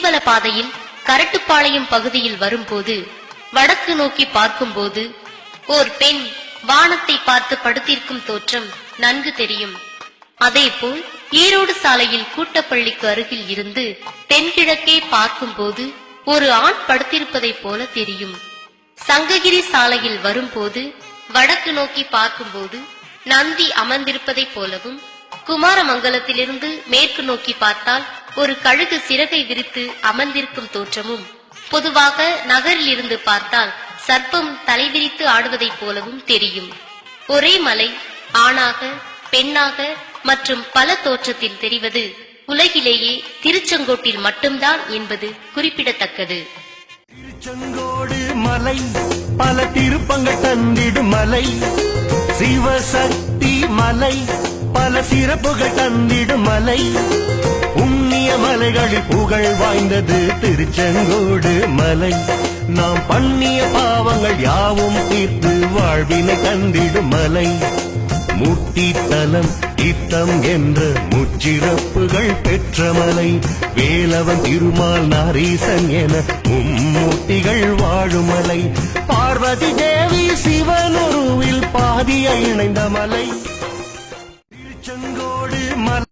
கிரிவல பாதையில் கரட்டுப்பாளையம் பகுதியில் வரும்போது வடக்கு நோக்கி பார்க்கும்போது ஓர் பெண் வானத்தை பார்த்து படுத்திருக்கும் தோற்றம் நன்கு தெரியும். அதேபோல் ஈரோடு சாலையில் கூட்டப்பள்ளிக்கு அருகில் இருந்து தென்கிழக்கே பார்க்கும்போது ஒரு ஆண் படுத்திருப்பதை போல தெரியும். சங்ககிரி சாலையில் வரும்போது வடக்கு நோக்கி பார்க்கும்போது நந்தி அமர்ந்திருப்பதை போலவும், குமாரமங்கலத்திலிருந்து மேற்கு நோக்கி பார்த்தால் ஒரு கழுகு சிறகை விரித்து அமர்ந்திருக்கும் தோற்றமும், பொதுவாக நகரில் இருந்து பார்த்தால் சர்ப்பம் தலைவிரித்து ஆடுவதைப் போலவும் தெரியும். ஒரே மலை ஆணாக பெண்ணாக மற்றும் பல தோற்றத்தில் தெரிவது உலகிலேயே திருச்செங்கோட்டில் மட்டும்தான் என்பது குறிப்பிடத்தக்கது. திருச்செங்கோடு மலை பல திருப்பங்கள் தந்திடும் மலை, சிவசக்தி மலை பல சிறப்புகள் தந்திடும் மலை, புண்ணிய மலைகளில் புகழ் வாய்ந்தது திருச்செங்கோடு மலை. நாம் பண்ணிய பாவங்கள் யாவும் தீர்த்து வாழ்வினை தந்திடும் மலை, முட்டித்தலம் இத்தம் என்ற முச்சிறப்புகள் பெற்ற மலை, வேலவன் திருமால் நாரீசன் என மும்மூர்த்திகள் வாழும் மலை, பார்வதி தேவி சிவனுருவில் பாதிய இணைந்த மலை திருச்செங்கோடு மலை.